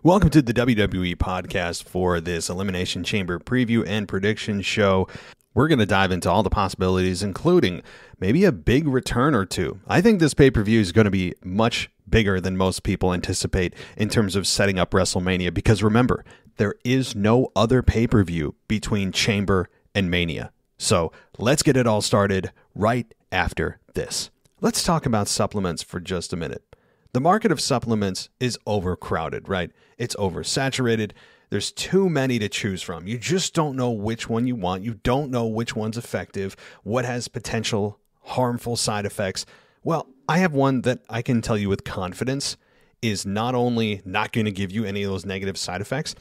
Welcome to the WWE podcast for this Elimination Chamber preview and prediction show. We're going to dive into all the possibilities, including maybe a big return or two. I think this pay-per-view is going to be much bigger than most people anticipate in terms of setting up WrestleMania, because remember, there is no other pay-per-view between Chamber and Mania. So let's get it all started right after this. Let's talk about supplements for just a minute. The market of supplements is overcrowded, right? It's oversaturated. There's too many to choose from. You just don't know which one you want. You don't know which one's effective, what has potential harmful side effects. Well, I have one that I can tell you with confidence is not only not going to give you any of those negative side effects,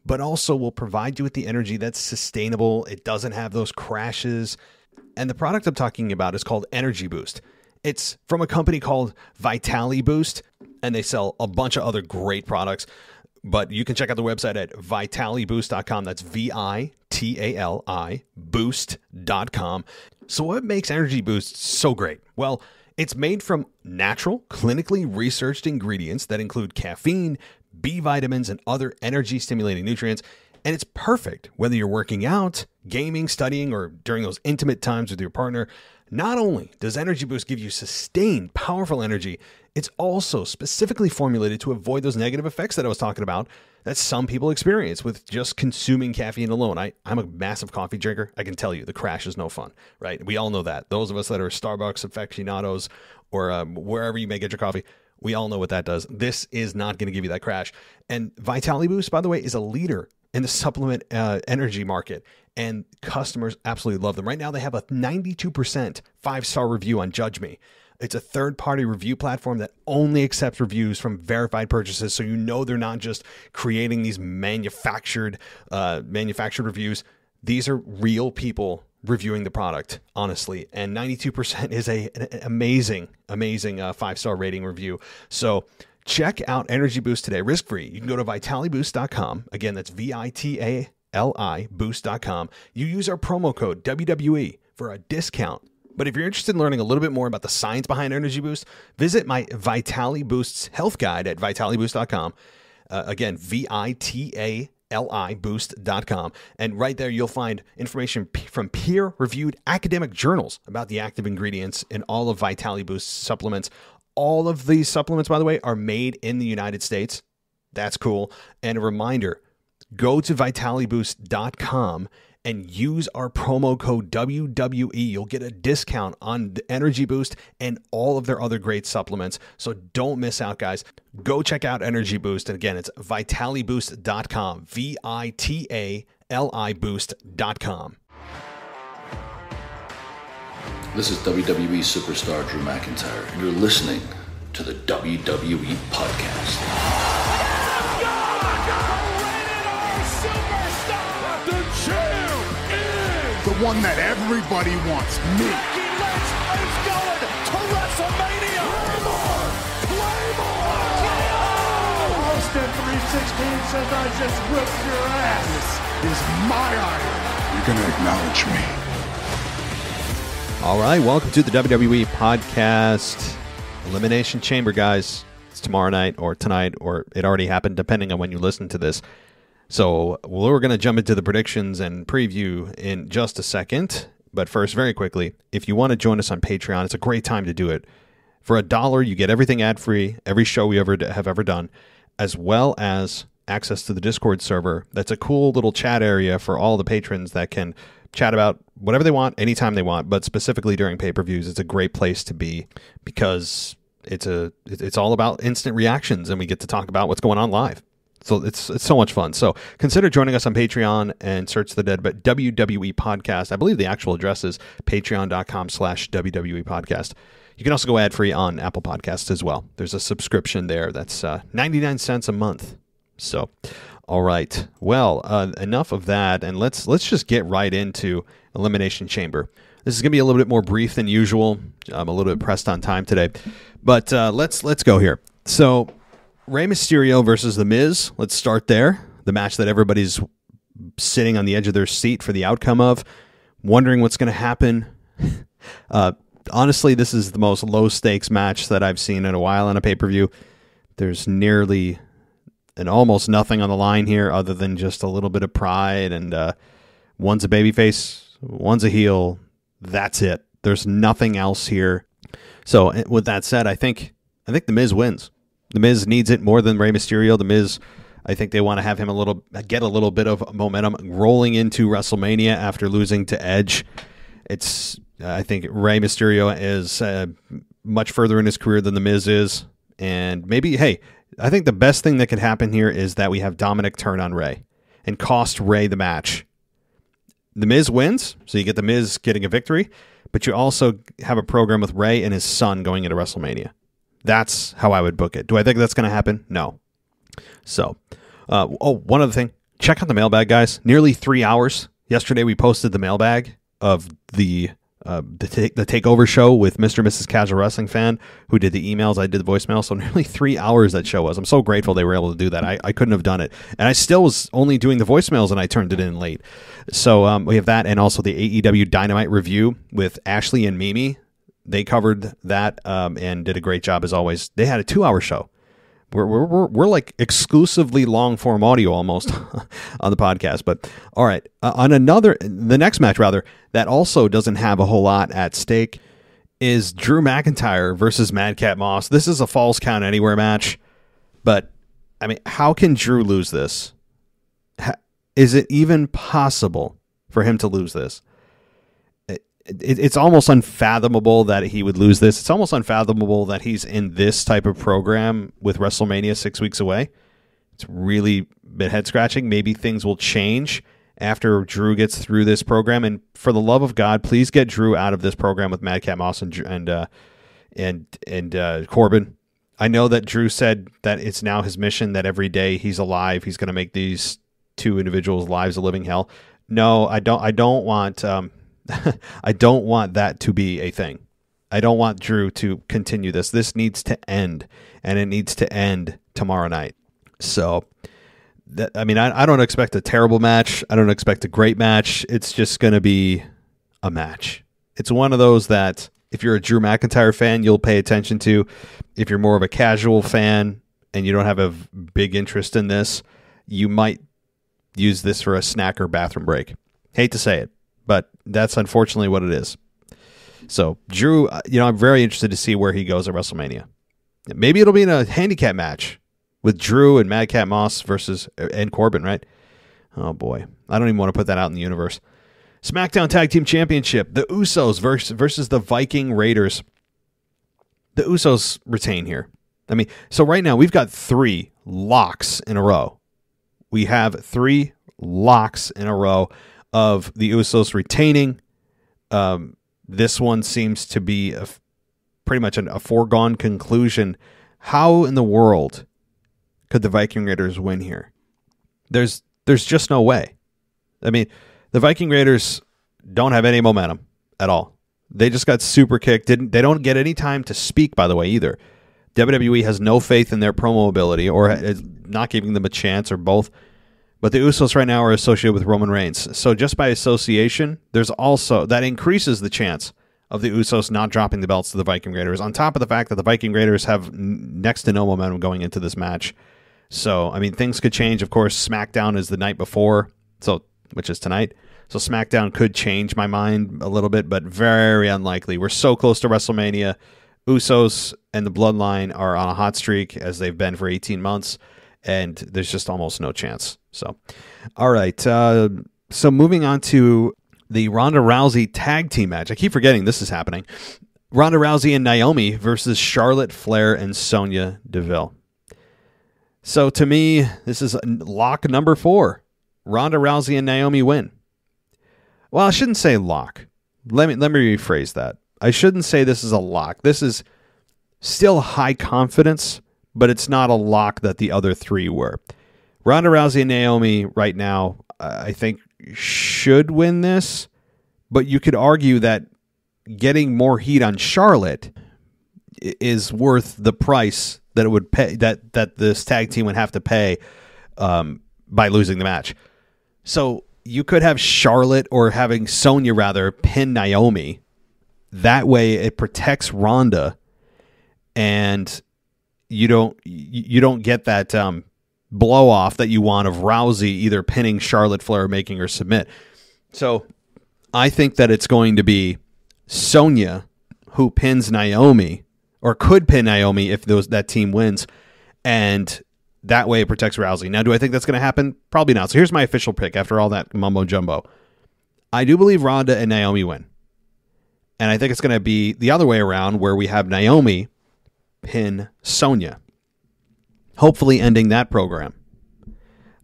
but also will provide you with the energy that's sustainable. It doesn't have those crashes. And the product I'm talking about is called Energy Boost. It's from a company called Vitali Boost, and they sell a bunch of other great products. But you can check out the website at vitaliboost.com. That's VITALI boost.com. So what makes Energy Boost so great? Well, it's made from natural, clinically researched ingredients that include caffeine, B vitamins, and other energy-stimulating nutrients. And it's perfect whether you're working out, gaming, studying, or during those intimate times with your partner. Not only does Energy Boost give you sustained, powerful energy, it's also specifically formulated to avoid those negative effects that I was talking about that some people experience with just consuming caffeine alone. I'm a massive coffee drinker. I can tell you the crash is no fun, right? We all know that. Those of us that are Starbucks aficionados or wherever you may get your coffee, we all know what that does. This is not going to give you that crash. And Vitali Boost, by the way, is a leader in the supplement energy market, and customers absolutely love them. Right now, they have a 92% 5-star review on Judge Me. It's a third-party review platform that only accepts reviews from verified purchases, so you know they're not just creating these manufactured reviews. These are real people reviewing the product, honestly, and 92% is an amazing 5-star rating review. So check out Energy Boost today, risk-free. You can go to vitaliboost.com. Again, that's VITALI boost.com. You use our promo code WWE for a discount. But if you're interested in learning a little bit more about the science behind Energy Boost, visit my Vitali Boost's health guide at vitaliboost.com. Again, VITALI boost.com. And right there, you'll find information from peer-reviewed academic journals about the active ingredients in all of Vitali Boost's supplements. All of these supplements, by the way, are made in the United States. That's cool. And a reminder, go to vitaliboost.com and use our promo code WWE. You'll get a discount on the Energy Boost and all of their other great supplements. So don't miss out, guys. Go check out Energy Boost. And again, it's vitaliboost.com, VITALI boost.com. This is WWE superstar Drew McIntyre, and you're listening to the WWE Podcast. The champ is the one that everybody wants, me. Becky Lynch is going to WrestleMania. Claymore! Austin 316 says I just whipped your ass. This is my iron. You're going to acknowledge me. All right, welcome to the WWE podcast. Elimination Chamber, guys. It's tomorrow night or tonight, or it already happened, depending on when you listen to this. So we're going to jump into the predictions and preview in just a second. But first, very quickly, if you want to join us on Patreon, it's a great time to do it. For $1, you get everything ad-free, every show we have ever done, as well as access to the Discord server. That's a cool little chat area for all the patrons that can chat about whatever they want, anytime they want, but specifically during pay-per-views. It's a great place to be because it's all about instant reactions, and we get to talk about what's going on live. So it's so much fun. So consider joining us on Patreon and search the WWE Podcast. I believe the actual address is patreon.com/WWE Podcast. You can also go ad-free on Apple Podcasts as well. There's a subscription there that's 99 cents a month. So, all right. Well, enough of that, and let's just get right into Elimination Chamber. This is going to be a little bit more brief than usual. I'm a little bit pressed on time today, but let's go here. So, Rey Mysterio versus The Miz. Let's start there. The match that everybody's sitting on the edge of their seat for the outcome of, wondering what's going to happen. Honestly, this is the most low-stakes match that I've seen in a while on a pay-per-view. There's nearly and almost nothing on the line here other than just a little bit of pride. And one's a babyface, one's a heel. That's it. There's nothing else here. So with that said, I think The Miz wins. The Miz needs it more than Rey Mysterio. The Miz, I think they want to have him get a little bit of momentum rolling into WrestleMania after losing to Edge. I think Rey Mysterio is much further in his career than The Miz is. And maybe, hey, I think the best thing that could happen here is that we have Dominic turn on Rey and cost Rey the match. The Miz wins, so you get The Miz getting a victory, but you also have a program with Rey and his son going into WrestleMania. That's how I would book it. Do I think that's going to happen? No. So, one other thing. Check out the mailbag, guys. Nearly 3 hours. Yesterday we posted the mailbag of the takeover show with Mr. and Mrs. Casual Wrestling Fan, who did the emails. I did the voicemail. So nearly 3 hours that show was. I'm so grateful they were able to do that. I couldn't have done it. And I still was only doing the voicemails and I turned it in late. So we have that, and also the AEW Dynamite review with Ashley and Mimi. They covered that and did a great job as always. They had a 2-hour show. We're like exclusively long form audio almost on the podcast. But all right, the next match rather, that also doesn't have a whole lot at stake is Drew McIntyre versus Madcap Moss. This is a Falls Count Anywhere match, but I mean, how can Drew lose this? Is it even possible for him to lose this? It's almost unfathomable that he would lose this. It's almost unfathomable that he's in this type of program with WrestleMania 6 weeks away. It's really a bit head-scratching. Maybe things will change after Drew gets through this program. And for the love of God, please get Drew out of this program with Madcap Moss and Corbin. I know that Drew said that it's now his mission that every day he's alive, he's going to make these two individuals' lives a living hell. No, I don't want... I don't want that to be a thing. I don't want Drew to continue this. This needs to end, and it needs to end tomorrow night. So, I don't expect a terrible match. I don't expect a great match. It's just going to be a match. It's one of those that if you're a Drew McIntyre fan, you'll pay attention to. If you're more of a casual fan and you don't have a big interest in this, you might use this for a snack or bathroom break. Hate to say it, but that's unfortunately what it is. So Drew, I'm very interested to see where he goes at WrestleMania. Maybe it'll be in a handicap match with Drew and Madcap Moss and Corbin, right? Oh boy, I don't even want to put that out in the universe. SmackDown Tag Team Championship: the Usos versus the Viking Raiders. The Usos retain here. So right now we've got 3 locks in a row. We have 3 locks in a row of the Usos retaining. This one seems to be pretty much a foregone conclusion. How in the world could the Viking Raiders win here? There's just no way. The Viking Raiders don't have any momentum at all. They just got super kicked. They don't get any time to speak, by the way, either. WWE has no faith in their promo ability, or is not giving them a chance, or both. But the Usos right now are associated with Roman Reigns. So just by association, that increases the chance of the Usos not dropping the belts to the Viking Raiders, on top of the fact that the Viking Raiders have next to no momentum going into this match. So, things could change. Of course, SmackDown is the night before, which is tonight. So SmackDown could change my mind a little bit, but very unlikely. We're so close to WrestleMania. Usos and the Bloodline are on a hot streak, as they've been for 18 months. And there's just almost no chance. So, all right. So moving on to the Ronda Rousey tag team match. I keep forgetting this is happening. Ronda Rousey and Naomi versus Charlotte Flair and Sonya Deville. So to me, this is lock number 4. Ronda Rousey and Naomi win. Well, I shouldn't say lock. Let me rephrase that. I shouldn't say this is a lock. This is still high confidence, but it's not a lock that the other 3 were. Ronda Rousey and Naomi right now, I think, should win this, but you could argue that getting more heat on Charlotte is worth the price that it would pay, that this tag team would have to pay by losing the match. So you could have Charlotte, or having Sonya rather, pin Naomi. That way it protects Ronda, and you don't get that blow off that you want of Rousey either pinning Charlotte Flair or making her submit. So I think that it's going to be Sonya who pins Naomi, or could pin Naomi if that team wins, and that way it protects Rousey. Now, do I think that's going to happen? Probably not. So here's my official pick after all that mumbo jumbo. I do believe Ronda and Naomi win. And I think it's going to be the other way around, where we have Naomi pin Sonya, hopefully ending that program.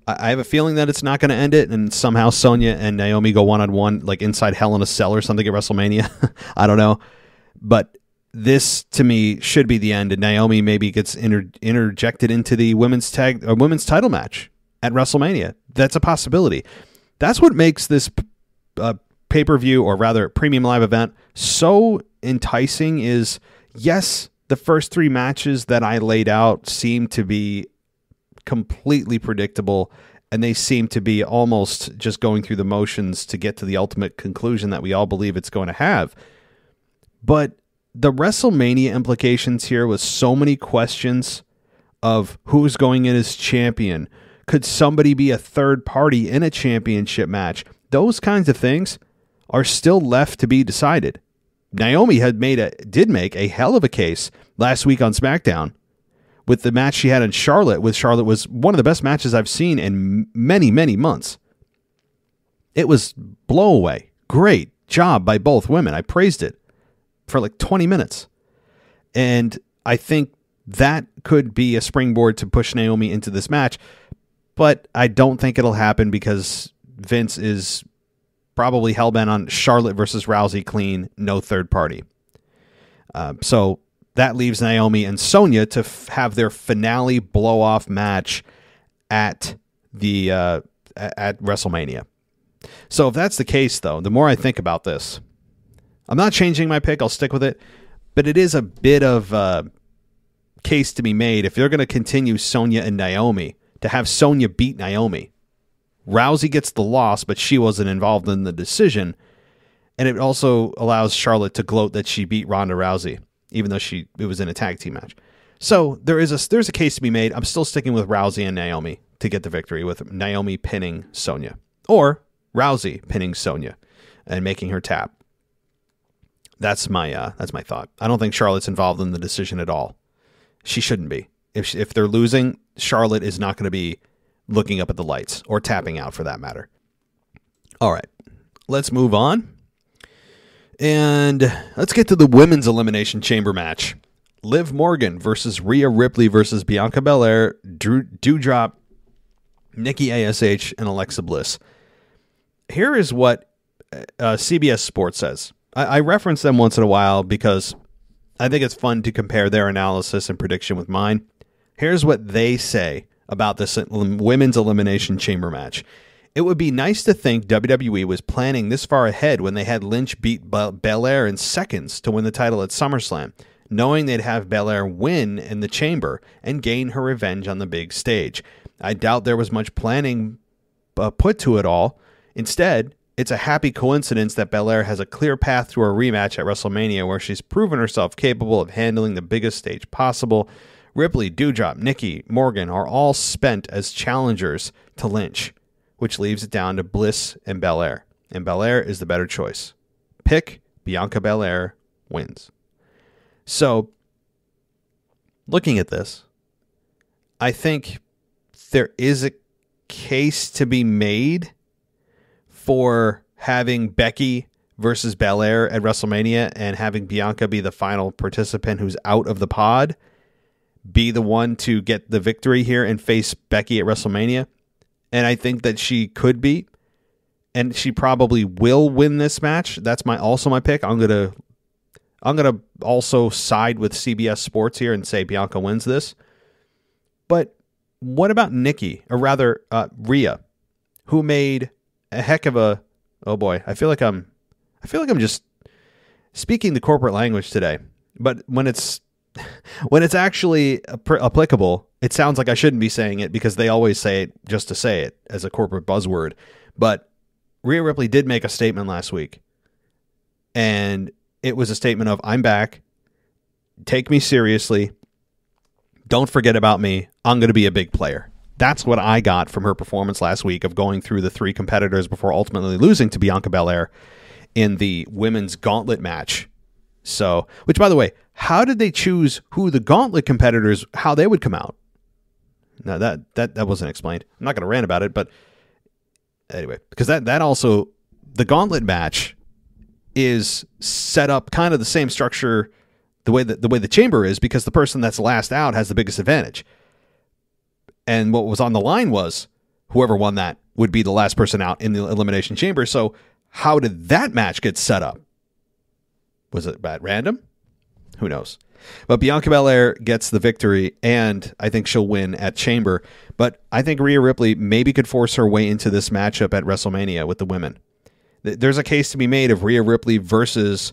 I have a feeling that it's not going to end it, and somehow Sonya and Naomi go one-on-one, like inside Hell in a Cell or something at WrestleMania. I don't know. But this, to me, should be the end, and Naomi maybe gets interjected into the women's title match at WrestleMania. That's a possibility. That's what makes this pay-per-view, or rather premium live event, so enticing is, yes, the first three matches that I laid out seem to be completely predictable, and they seem to be almost just going through the motions to get to the ultimate conclusion that we all believe it's going to have. But the WrestleMania implications here, with so many questions of who's going in as champion, could somebody be a third party in a championship match? Those kinds of things are still left to be decided. Naomi did make a hell of a case last week on SmackDown with the match she had in Charlotte. With Charlotte was one of the best matches I've seen in many, many months. It was blow away. Great job by both women. I praised it for like 20 minutes. And I think that could be a springboard to push Naomi into this match. But I don't think it'll happen because Vince is probably hellbent on Charlotte versus Rousey clean, no third party. So that leaves Naomi and Sonya to have their finale blow-off match at WrestleMania. So if that's the case, though, the more I think about this, I'm not changing my pick. I'll stick with it. But it is a bit of a case to be made if they're going to continue Sonya and Naomi, to have Sonya beat Naomi. Rousey gets the loss, but she wasn't involved in the decision. And it also allows Charlotte to gloat that she beat Ronda Rousey, even though it was in a tag team match. So there's a case to be made. I'm still sticking with Rousey and Naomi to get the victory, with Naomi pinning Sonya, or Rousey pinning Sonya and making her tap. That's my thought. I don't think Charlotte's involved in the decision at all. She shouldn't be. If they're losing, Charlotte is not going to be looking up at the lights, or tapping out for that matter. All right, let's move on. And let's get to the women's Elimination Chamber match. Liv Morgan versus Rhea Ripley versus Bianca Belair, Doudrop, Nikki ASH, and Alexa Bliss. Here is what CBS Sports says. I reference them once in a while because I think it's fun to compare their analysis and prediction with mine. Here's what they say about this women's Elimination Chamber match. It would be nice to think WWE was planning this far ahead when they had Lynch beat Belair in seconds to win the title at SummerSlam, knowing they'd have Belair win in the Chamber and gain her revenge on the big stage. I doubt there was much planning put to it all. Instead, it's a happy coincidence that Belair has a clear path to a rematch at WrestleMania, where she's proven herself capable of handling the biggest stage possible. Ripley, Doudrop, Nikki, Morgan are all spent as challengers to Lynch, which leaves it down to Bliss and Belair. And Belair is the better choice. Pick Bianca Belair wins. So, looking at this, I think there is a case to be made for having Becky versus Belair at WrestleMania and having Bianca be the final participant who's out of the pod, be the one to get the victory here and face Becky at WrestleMania. And I think that she could be, and she probably will win this match. That's also my pick. I'm gonna also side with CBS Sports here and say Bianca wins this. But what about Nikki, or rather Rhea, who made a heck of a, oh boy, I feel like I'm just speaking the corporate language today. But when it's actually applicable, it sounds like I shouldn't be saying it because they always say it just to say it as a corporate buzzword. But Rhea Ripley did make a statement last week, and it was a statement of, I'm back, take me seriously, don't forget about me, I'm going to be a big player. That's what I got from her performance last week of going through the 3 competitors before ultimately losing to Bianca Belair in the women's gauntlet match. So, which, by the way, how did they choose who the gauntlet competitors, how they would come out? No, that wasn't explained. I'm not going to rant about it, but anyway, because that also, the gauntlet match is set up kind of the same structure the way the chamber is, because the person that's last out has the biggest advantage. And what was on the line was whoever won that would be the last person out in the Elimination Chamber. So how did that match get set up? Was it at random? Who knows? But Bianca Belair gets the victory, and I think she'll win at Chamber. But I think Rhea Ripley maybe could force her way into this matchup at WrestleMania with the women. There's a case to be made of Rhea Ripley versus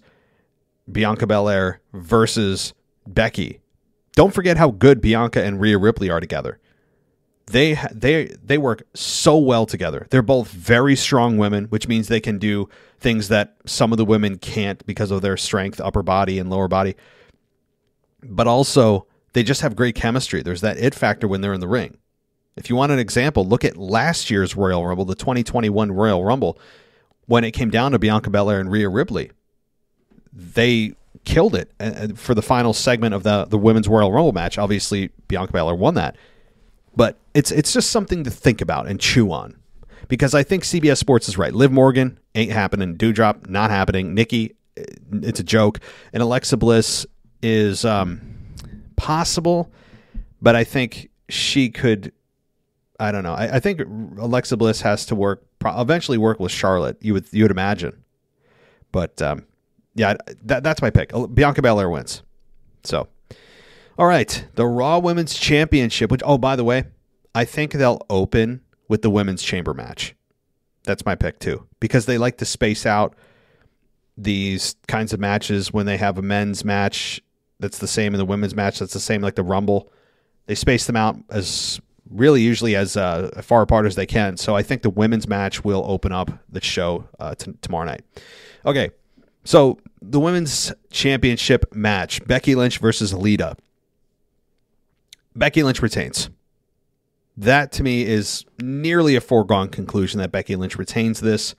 Bianca Belair versus Becky. Don't forget how good Bianca and Rhea Ripley are together. They work so well together. They're both very strong women, which means they can do things that some of the women can't because of their strength, upper body and lower body. But also, they just have great chemistry. There's that it factor when they're in the ring. If you want an example, look at last year's Royal Rumble, the 2021 Royal Rumble, when it came down to Bianca Belair and Rhea Ripley. They killed it for the final segment of the Women's Royal Rumble match. Obviously, Bianca Belair won that. But it's just something to think about and chew on, because I think CBS Sports is right. Liv Morgan ain't happening. Doudrop, not happening. Nikki, it's a joke. And Alexa Bliss is possible, but I think she could, I don't know. I think Alexa Bliss has to eventually work with Charlotte, you would imagine. But yeah, that's my pick. Bianca Belair wins. So, all right, the Raw Women's Championship, which, oh, by the way, I think they'll open with the Women's Chamber match. That's my pick, too, because they like to space out these kinds of matches when they have a men's match that's the same in the women's match that's the same like the Rumble. They space them out as usually as far apart as they can. So I think the women's match will open up the show tomorrow night. Okay, so the Women's Championship match, Becky Lynch versus Elita. Becky Lynch retains. That, to me, is nearly a foregone conclusion that Becky Lynch retains this.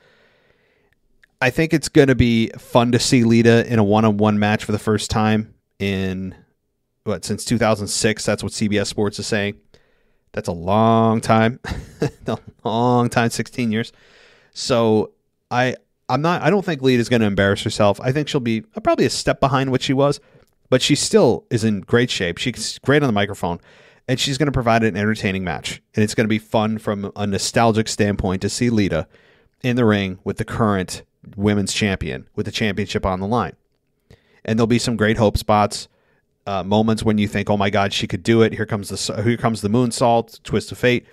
I think it's going to be fun to see Lita in a one-on-one match for the first time in, since 2006. That's what CBS Sports is saying. That's a long time. A long time, 16 years. So I don't think Lita's going to embarrass herself. I think she'll be probably a step behind what she was, but she still is in great shape. She's great on the microphone, and she's going to provide an entertaining match. And it's going to be fun from a nostalgic standpoint to see Lita in the ring with the current women's champion, with the championship on the line. And there'll be some great hope spots, moments when you think, oh my God, she could do it. Here comes the moonsault, twist of fate.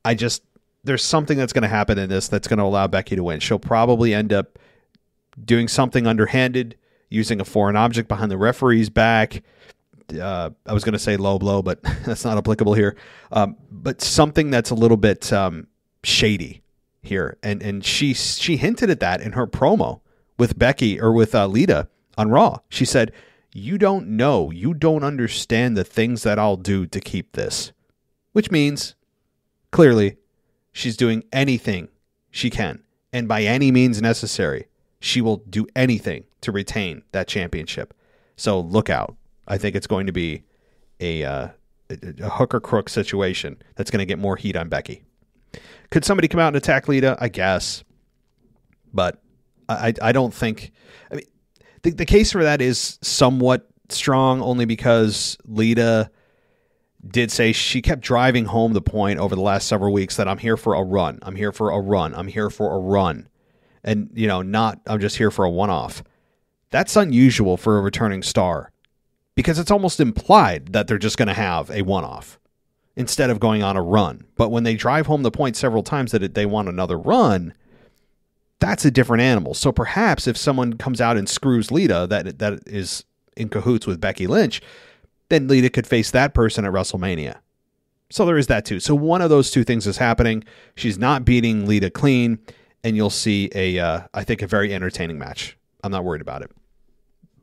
There's something that's going to happen in this that's going to allow Becky to win. She'll probably end up doing something underhanded, using a foreign object behind the referee's back. I was going to say low blow, but that's not applicable here. But something that's a little bit shady here. And she hinted at that in her promo with Becky or with Lita on Raw. She said, you don't know, you don't understand the things that I'll do to keep this. Which means, clearly, she's doing anything she can. And by any means necessary, she will do anything to retain that championship. So look out. I think it's going to be a hook or crook situation that's going to get more heat on Becky. Could somebody come out and attack Lita? I guess. But I don't think... I mean, the case for that is somewhat strong only because Lita did say she kept driving home the point over the last several weeks that I'm here for a run. I'm here for a run. I'm here for a run. And, not I'm just here for a one-off. That's unusual for a returning star because it's almost implied that they're just going to have a one-off instead of going on a run. But when they drive home the point several times that they want another run, that's a different animal. So perhaps if someone comes out and screws Lita that is in cahoots with Becky Lynch, then Lita could face that person at WrestleMania. So there is that too. So one of those two things is happening. She's not beating Lita clean, and you'll see I think a very entertaining match. I'm not worried about it.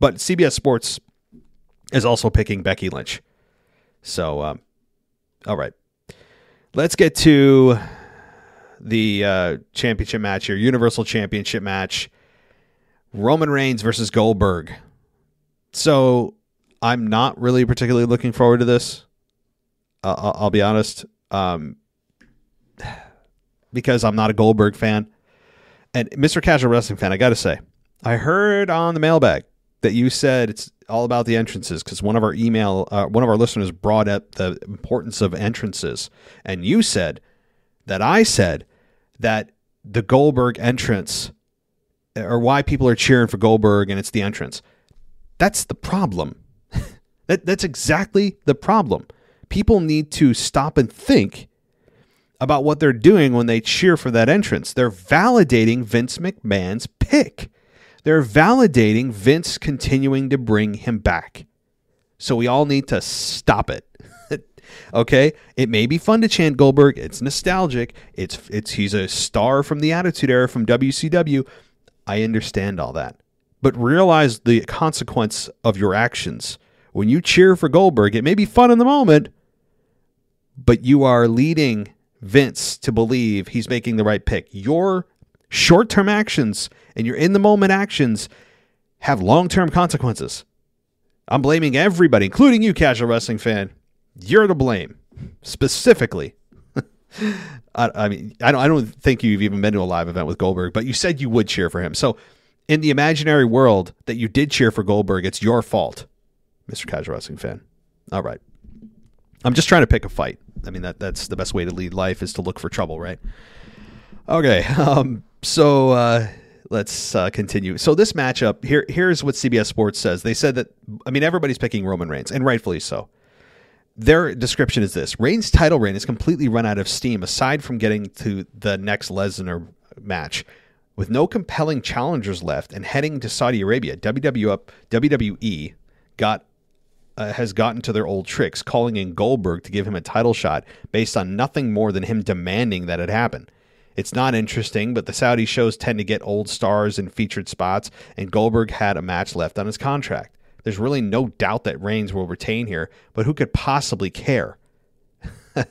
But CBS Sports is also picking Becky Lynch. So, all right. let's get to the championship match here, Universal Championship match. Roman Reigns versus Goldberg. So I'm not really particularly looking forward to this. I'll be honest. Because I'm not a Goldberg fan. And Mr. Casual Wrestling fan, I got to say, I heard on the mailbag that you said it's all about the entrances because one of our listeners brought up the importance of entrances. And you said that I said that the Goldberg entrance, or why people are cheering for Goldberg and it's the entrance. That's the problem. That's exactly the problem. People need to stop and think about what they're doing when they cheer for that entrance. They're validating Vince McMahon's pick. They're validating Vince continuing to bring him back. So we all need to stop it. Okay? It may be fun to chant Goldberg. It's nostalgic. He's a star from the Attitude Era from WCW. I understand all that. But realize the consequence of your actions. When you cheer for Goldberg, it may be fun in the moment, but you are leading Vince to believe he's making the right pick. Your short-term actions and your in-the-moment actions have long-term consequences. I'm blaming everybody, including you, casual wrestling fan. You're to blame, specifically. I mean, I don't think you've even been to a live event with Goldberg, but you said you would cheer for him. So in the imaginary world that you did cheer for Goldberg, it's your fault, Mr. Casual Wrestling fan. All right. I'm just trying to pick a fight. I mean, that's the best way to lead life is to look for trouble, right? Okay. So let's continue. So this matchup, here's what CBS Sports says. They said that, I mean, everybody's picking Roman Reigns, and rightfully so. Their description is this: Reigns' title reign is completely run out of steam aside from getting to the next Lesnar match. With no compelling challengers left and heading to Saudi Arabia, WWE has gotten to their old tricks, calling in Goldberg to give him a title shot based on nothing more than him demanding that it happen. It's not interesting, but the Saudi shows tend to get old stars in featured spots, and Goldberg had a match left on his contract. There's really no doubt that Reigns will retain here, but who could possibly care?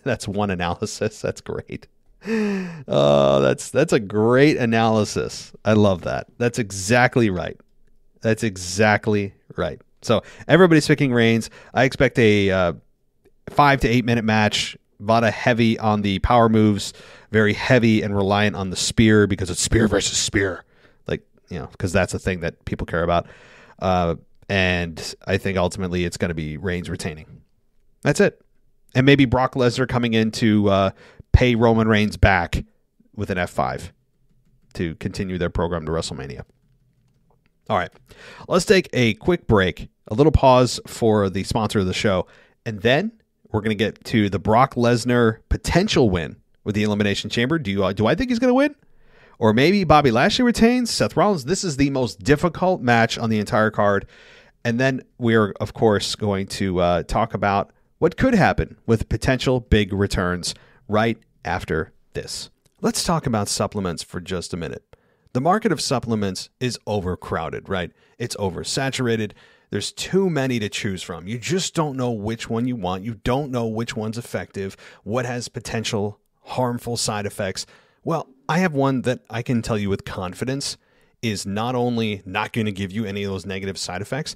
That's one analysis. That's great. Oh, that's a great analysis. I love that. That's exactly right. That's exactly right. So everybody's picking Reigns. I expect a 5 to 8 minute match. A lot of heavy on the power moves, very heavy and reliant on the spear because it's spear versus spear. Like, you know, because that's a thing that people care about. And I think ultimately it's going to be Reigns retaining. That's it. And maybe Brock Lesnar coming in to pay Roman Reigns back with an F5 to continue their program to WrestleMania. All right, let's take a quick break, a little pause for the sponsor of the show, and then we're going to get to the Brock Lesnar potential win with the Elimination Chamber. Do I think he's going to win? Or maybe Bobby Lashley retains, Seth Rollins. This is the most difficult match on the entire card. And then we're, of course, going to talk about what could happen with potential big returns right after this. Let's talk about supplements for just a minute. The market of supplements is overcrowded, right? It's oversaturated. There's too many to choose from. You just don't know which one you want. You don't know which one's effective, what has potential harmful side effects. Well, I have one that I can tell you with confidence is not only not going to give you any of those negative side effects,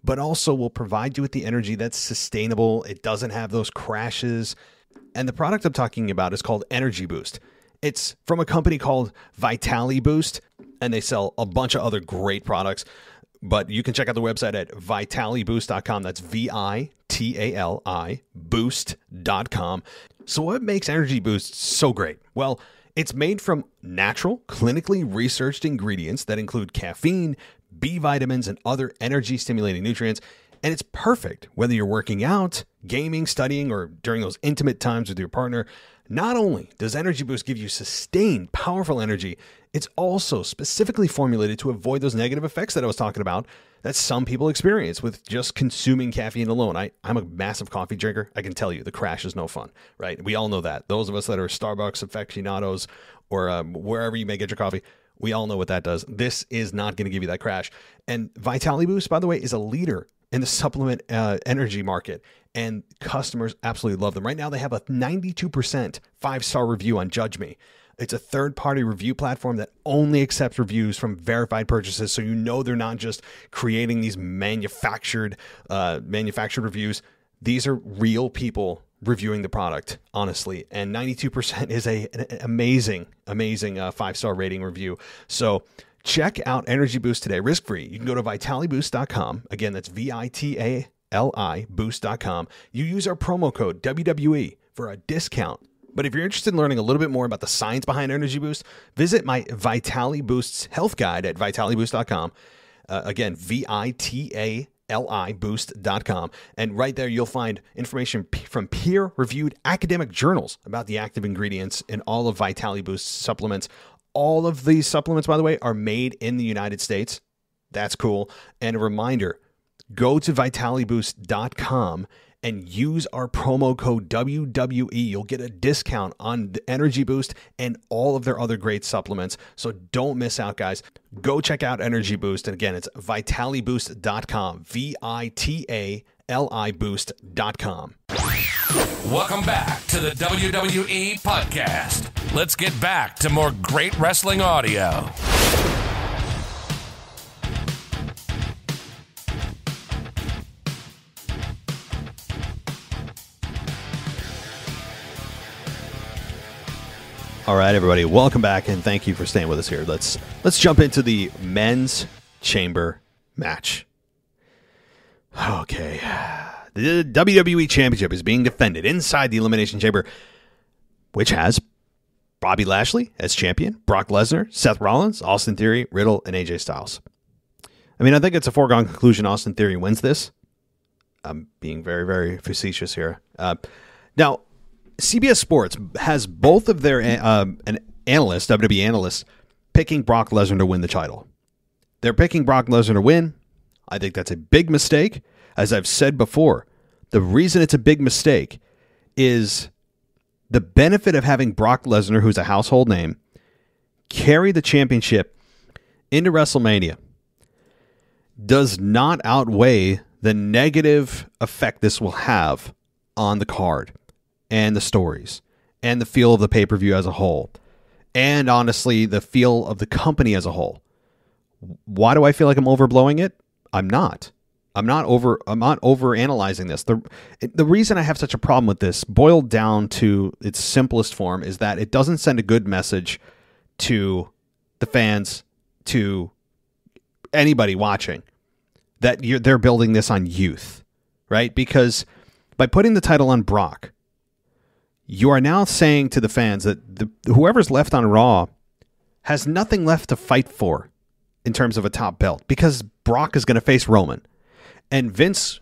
but also will provide you with the energy that's sustainable. It doesn't have those crashes. And the product I'm talking about is called Energy Boost. It's from a company called Vitali Boost, and they sell a bunch of other great products. But you can check out the website at vitaliboost.com. That's VITALI boost.com. So what makes Energy Boost so great? Well, it's made from natural, clinically researched ingredients that include caffeine, B vitamins, and other energy-stimulating nutrients. And it's perfect whether you're working out, gaming, studying, or during those intimate times with your partner. Not only does Energy Boost give you sustained, powerful energy, it's also specifically formulated to avoid those negative effects that I was talking about that some people experience with just consuming caffeine alone. I'm a massive coffee drinker. I can tell you the crash is no fun, right? We all know that. Those of us that are Starbucks aficionados or wherever you may get your coffee, we all know what that does. This is not going to give you that crash. And Vitali Boost, by the way, is a leader in the supplement energy market, and customers absolutely love them. Right now, they have a 92% 5-star review on Judge Me. It's a third-party review platform that only accepts reviews from verified purchases, so you know they're not just creating these manufactured reviews. These are real people reviewing the product, honestly, and 92% is an amazing 5-star rating review. So check out Energy Boost today, risk-free. You can go to vitaliboost.com. Again, that's VITALI boost.com. You use our promo code WWE for a discount. But if you're interested in learning a little bit more about the science behind Energy Boost, visit my Vitali Boost's health guide at vitaliboost.com. Again, VITALI boost.com. And right there, you'll find information from peer-reviewed academic journals about the active ingredients in all of Vitali Boost's supplements. All of these supplements, by the way, are made in the United States. That's cool. And a reminder, go to vitaliboost.com and use our promo code WWE. You'll get a discount on the Energy Boost and all of their other great supplements. So don't miss out, guys. Go check out Energy Boost. And again, it's vitaliboost.com, VITALI boost.com. Welcome back to the WWE Podcast. Let's get back to more great wrestling audio. All right, everybody, welcome back, and thank you for staying with us here. Let's jump into the men's chamber match. Okay. The WWE Championship is being defended inside the Elimination Chamber, which has Bobby Lashley as champion, Brock Lesnar, Seth Rollins, Austin Theory, Riddle, and AJ Styles. I mean, I think it's a foregone conclusion Austin Theory wins this. I'm being very, very facetious here. Now, CBS Sports has both of their analysts, WWE analysts, picking Brock Lesnar to win the title. They're picking Brock Lesnar to win. I think that's a big mistake. As I've said before, the reason it's a big mistake is the benefit of having Brock Lesnar, who's a household name, carry the championship into WrestleMania does not outweigh the negative effect this will have on the card and the stories and the feel of the pay-per-view as a whole, and honestly, the feel of the company as a whole. Why do I feel like I'm overblowing it? I'm not. I'm not overanalyzing this. The reason I have such a problem with this, boiled down to its simplest form, is that it doesn't send a good message to the fans, to anybody watching, that they're building this on youth, right? Because by putting the title on Brock, you are now saying to the fans that whoever's left on Raw has nothing left to fight for in terms of a top belt, because Brock is going to face Roman. And Vince,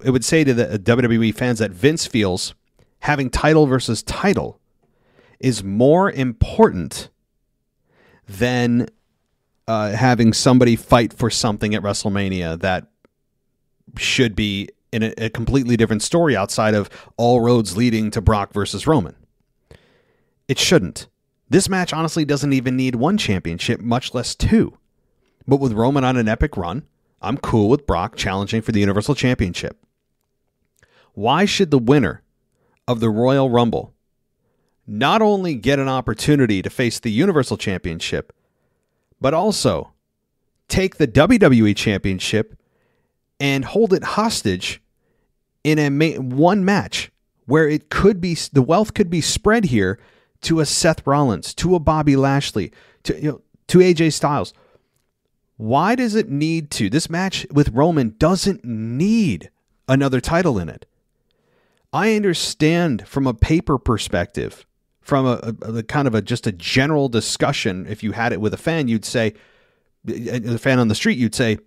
it would say to the WWE fans that Vince feels having title versus title is more important than having somebody fight for something at WrestleMania that should be in a completely different story outside of all roads leading to Brock versus Roman. It shouldn't. This match honestly doesn't even need one championship, much less two. But with Roman on an epic run, I'm cool with Brock challenging for the Universal Championship. Why should the winner of the Royal Rumble not only get an opportunity to face the Universal Championship, but also take the WWE Championship and hold it hostage in one match where it could be, the wealth could be spread here to a Seth Rollins, to a Bobby Lashley, to AJ Styles? Why does it need to? This match with Roman doesn't need another title in it. I understand from a paper perspective, from a kind of just a general discussion. If you had it with a fan, you'd say, a fan on the street, you'd say,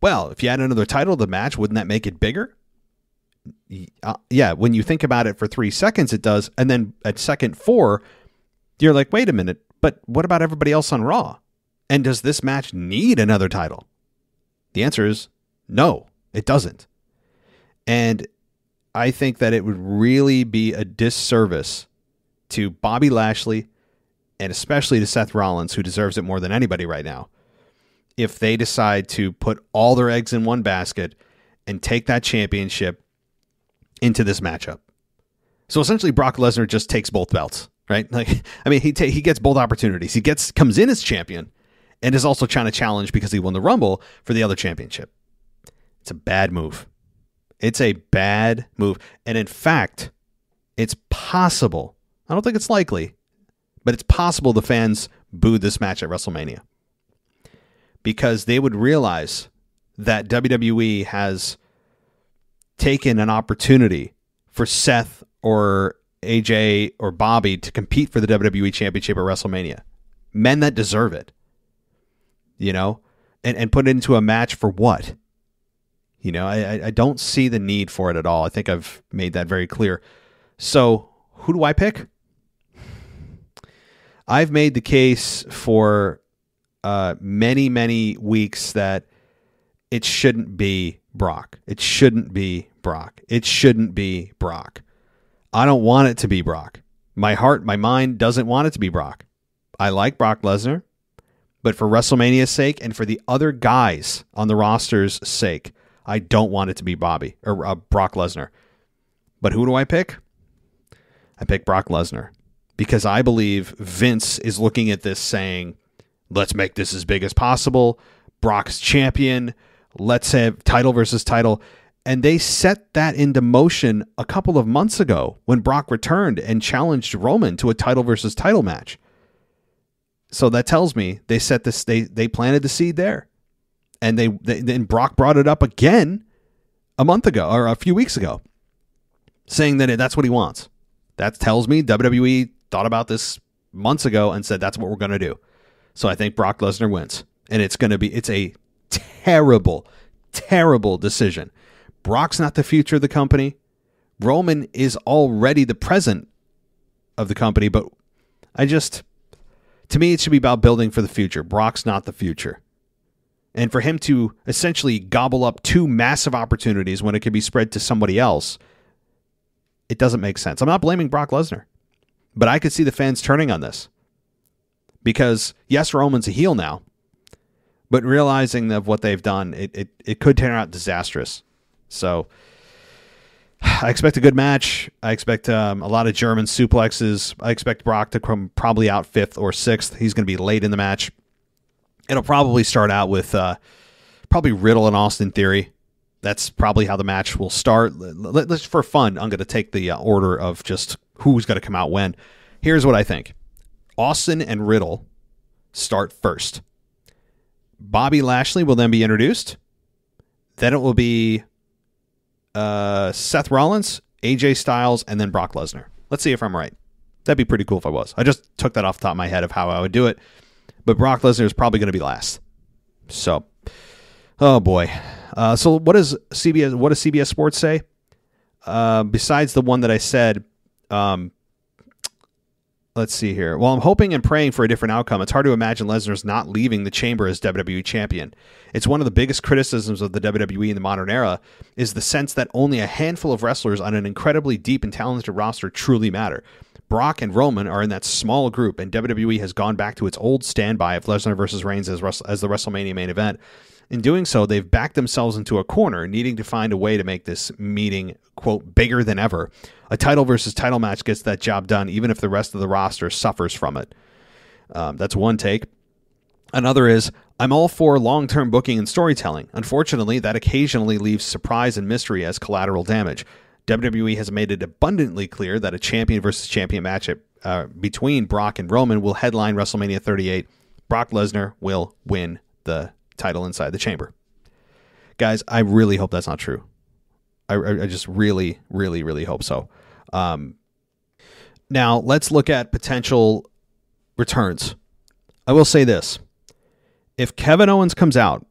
well, if you had another title to the match, wouldn't that make it bigger? Yeah, when you think about it for 3 seconds, it does. And then at second 4, you're like, wait a minute, but what about everybody else on Raw? And does this match need another title? The answer is no, it doesn't. And I think that it would really be a disservice to Bobby Lashley and especially to Seth Rollins, who deserves it more than anybody right now, if they decide to put all their eggs in one basket and take that championship into this matchup. So essentially Brock Lesnar just takes both belts, right? Like, I mean, he gets both opportunities. He comes in as champion and is also trying to challenge, because he won the Rumble, for the other championship. It's a bad move. It's a bad move. And in fact, it's possible, I don't think it's likely, but it's possible the fans booed this match at WrestleMania, because they would realize that WWE has taken an opportunity for Seth or AJ or Bobby to compete for the WWE Championship at WrestleMania. Men that deserve it, you know, and put it into a match for what? You know, I don't see the need for it at all. I think I've made that very clear. So who do I pick? I've made the case for many, many weeks that it shouldn't be Brock. It shouldn't be Brock. It shouldn't be Brock. I don't want it to be Brock. My heart, my mind doesn't want it to be Brock. I like Brock Lesnar, but for WrestleMania's sake and for the other guys on the roster's sake, I don't want it to be Bobby or Brock Lesnar. But who do I pick? I pick Brock Lesnar, because I believe Vince is looking at this saying, let's make this as big as possible. Brock's champion. Let's have title versus title. And they set that into motion a couple of months ago when Brock returned and challenged Roman to a title versus title match. So that tells me they set this. They planted the seed there, and then Brock brought it up again a month ago or a few weeks ago, saying that that's what he wants. That tells me WWE thought about this months ago and said that's what we're going to do. So I think Brock Lesnar wins, and it's a terrible, terrible decision. Brock's not the future of the company. Roman is already the present of the company, but to me, it should be about building for the future. Brock's not the future. And for him to essentially gobble up two massive opportunities when it could be spread to somebody else, it doesn't make sense. I'm not blaming Brock Lesnar, but I could see the fans turning on this. Because, yes, Roman's a heel now, but realizing of what they've done, it could turn out disastrous. So I expect a good match. I expect a lot of German suplexes. I expect Brock to come probably out 5th or 6th. He's going to be late in the match. It'll probably start out with probably Riddle and Austin Theory. That's probably how the match will start. Let's, for fun, I'm going to take the order of just who's going to come out when. Here's what I think. Austin and Riddle start first. Bobby Lashley will then be introduced. Then it will be Seth Rollins, AJ Styles, and then Brock Lesnar. Let's see if I'm right. That'd be pretty cool if I was. I just took that off the top of my head of how I would do it. But Brock Lesnar is probably going to be last. So, oh boy. So what does CBS Sports say? Besides the one that I said, let's see here. While I'm hoping and praying for a different outcome, it's hard to imagine Lesnar's not leaving the chamber as WWE champion. It's one of the biggest criticisms of the WWE in the modern era is the sense that only a handful of wrestlers on an incredibly deep and talented roster truly matter. Brock and Roman are in that small group, and WWE has gone back to its old standby of Lesnar versus Reigns as the WrestleMania main event. In doing so, they've backed themselves into a corner, needing to find a way to make this meeting, quote, bigger than ever. A title versus title match gets that job done, even if the rest of the roster suffers from it. That's one take. Another is, I'm all for long-term booking and storytelling. Unfortunately, that occasionally leaves surprise and mystery as collateral damage. WWE has made it abundantly clear that a champion versus champion match between Brock and Roman will headline WrestleMania 38. Brock Lesnar will win the title inside the chamber. Guys, I really hope that's not true. I just really, really, really hope so. Now, let's look at potential returns. I will say this. If Kevin Owens comes out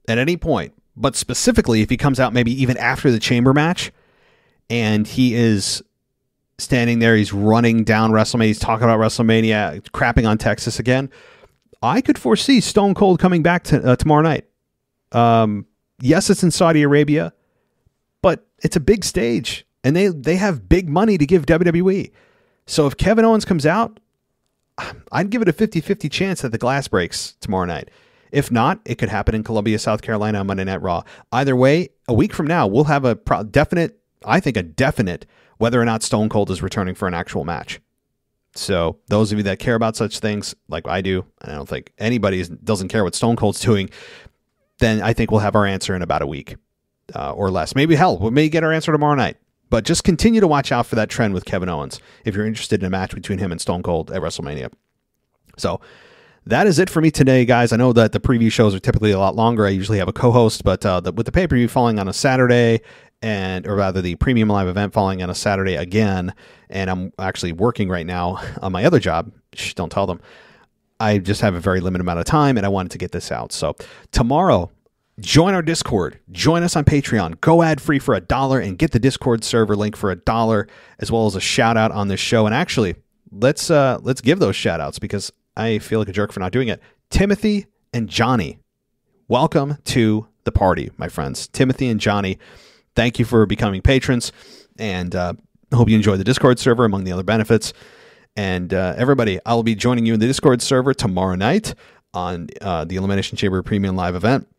at any point, but specifically if he comes out maybe even after the chamber match, and he is standing there, he's running down WrestleMania, he's talking about WrestleMania, crapping on Texas again, I could foresee Stone Cold coming back tomorrow night. Yes, it's in Saudi Arabia, but it's a big stage, and they have big money to give WWE. So if Kevin Owens comes out, I'd give it a 50-50 chance that the glass breaks tomorrow night. If not, it could happen in Columbia, South Carolina on Monday Night Raw. Either way, a week from now, we'll have a definite whether or not Stone Cold is returning for an actual match. So those of you that care about such things, like I do, and I don't think anybody doesn't care what Stone Cold's doing, then I think we'll have our answer in about a week or less. Maybe, hell, we may get our answer tomorrow night. But just continue to watch out for that trend with Kevin Owens if you're interested in a match between him and Stone Cold at WrestleMania. So that is it for me today, guys. I know that the preview shows are typically a lot longer. I usually have a co-host, but with the pay-per-view falling on a Saturday, or rather the premium live event falling on a Saturday again, and I'm actually working right now on my other job, don't tell them, I just have a very limited amount of time, and I wanted to get this out. So tomorrow, join our Discord. Join us on Patreon. Go ad-free for $1 and get the Discord server link for $1, as well as a shout-out on this show. And actually, let's give those shout-outs because I feel like a jerk for not doing it. Timothy and Johnny, welcome to the party, my friends. Timothy and Johnny, thank you for becoming patrons, and I hope you enjoy the Discord server among the other benefits. And everybody, I'll be joining you in the Discord server tomorrow night on the Elimination Chamber Premium Live event.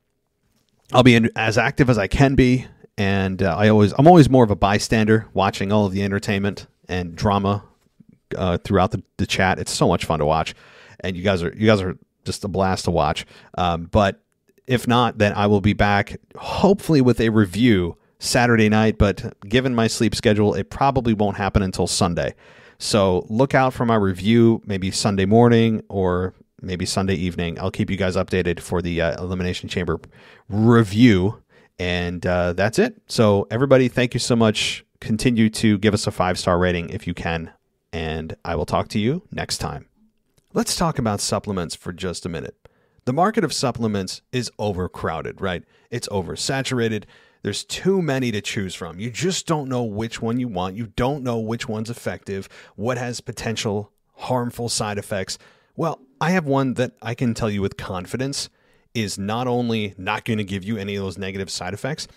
I'll be as active as I can be, and I'm always more of a bystander, watching all of the entertainment and drama throughout the chat. It's so much fun to watch, and you guys are just a blast to watch. But if not, then I will be back, hopefully with a review Saturday night. But given my sleep schedule, it probably won't happen until Sunday. So look out for my review, maybe Sunday morning or maybe Sunday evening. I'll keep you guys updated for the Elimination Chamber review. And that's it. So everybody, thank you so much. Continue to give us a 5-star rating if you can. And I will talk to you next time. Let's talk about supplements for just a minute. The market of supplements is overcrowded, right? It's oversaturated. There's too many to choose from. You just don't know which one you want. You don't know which one's effective, what has potential harmful side effects. Well, I have one that I can tell you with confidence is not only not going to give you any of those negative side effects,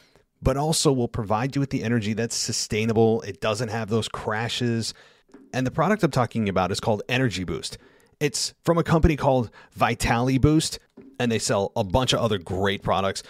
but also will provide you with the energy that's sustainable. It doesn't have those crashes. And the product I'm talking about is called Energy Boost. It's from a company called Vitali Boost, and they sell a bunch of other great products.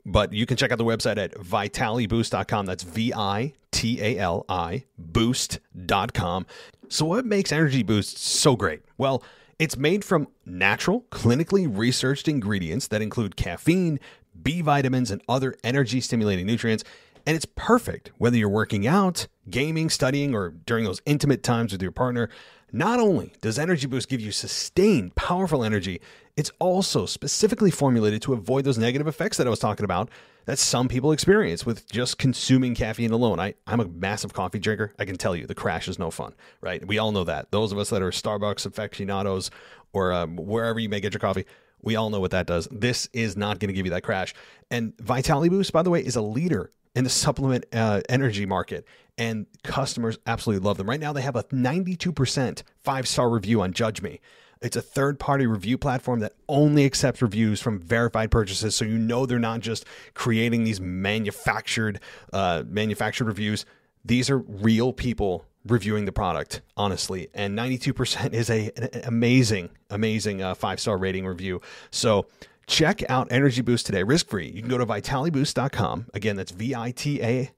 But you can check out the website at vitaliboost.com. That's VITALI boost.com. So what makes Energy Boost so great? Well, it's made from natural, clinically researched ingredients that include caffeine, B vitamins, and other energy-stimulating nutrients. And it's perfect whether you're working out, gaming, studying, or during those intimate times with your partner. Not only does Energy Boost give you sustained, powerful energy, it's also specifically formulated to avoid those negative effects that I was talking about that some people experience with just consuming caffeine alone. I'm a massive coffee drinker. I can tell you the crash is no fun, right? We all know that. Those of us that are Starbucks aficionados or wherever you may get your coffee, we all know what that does. This is not going to give you that crash. And Vitali Boost, by the way, is a leader in the supplement energy market, and customers absolutely love them. Right now, they have a 92% 5-star review on Judge Me. It's a third-party review platform that only accepts reviews from verified purchases, so you know they're not just creating these manufactured reviews. These are real people reviewing the product, honestly, and 92% is an amazing 5-star rating review. So check out Energy Boost today, risk-free. You can go to vitaliboost.com. Again, that's VITALI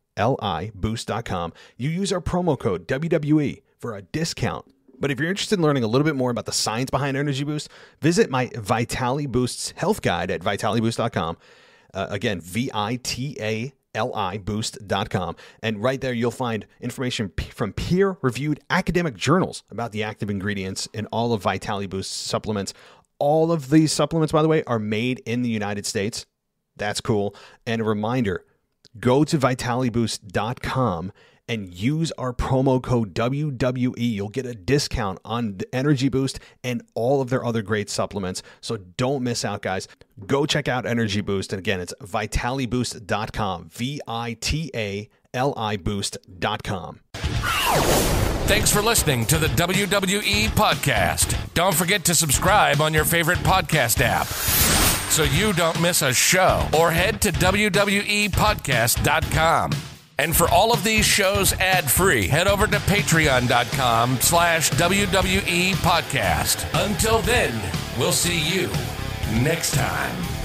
boost.com. You use our promo code WWE for a discount. But if you're interested in learning a little bit more about the science behind Energy Boost, visit my Vitali Boost's health guide at vitaliboost.com. Again, VITALI boost.com. And right there, you'll find information from peer-reviewed academic journals about the active ingredients in all of Vitali Boost's supplements. All of these supplements, by the way, are made in the United States. That's cool. And a reminder, go to vitaliboost.com and use our promo code WWE. You'll get a discount on the Energy Boost and all of their other great supplements. So don't miss out, guys. Go check out Energy Boost. And again, it's vitaliboost.com. VITALI boost.com. Thanks for listening to the WWE Podcast. Don't forget to subscribe on your favorite podcast app so you don't miss a show, or head to WWEpodcast.com. And for all of these shows ad-free, head over to patreon.com/WWE Podcast. Until then, we'll see you next time.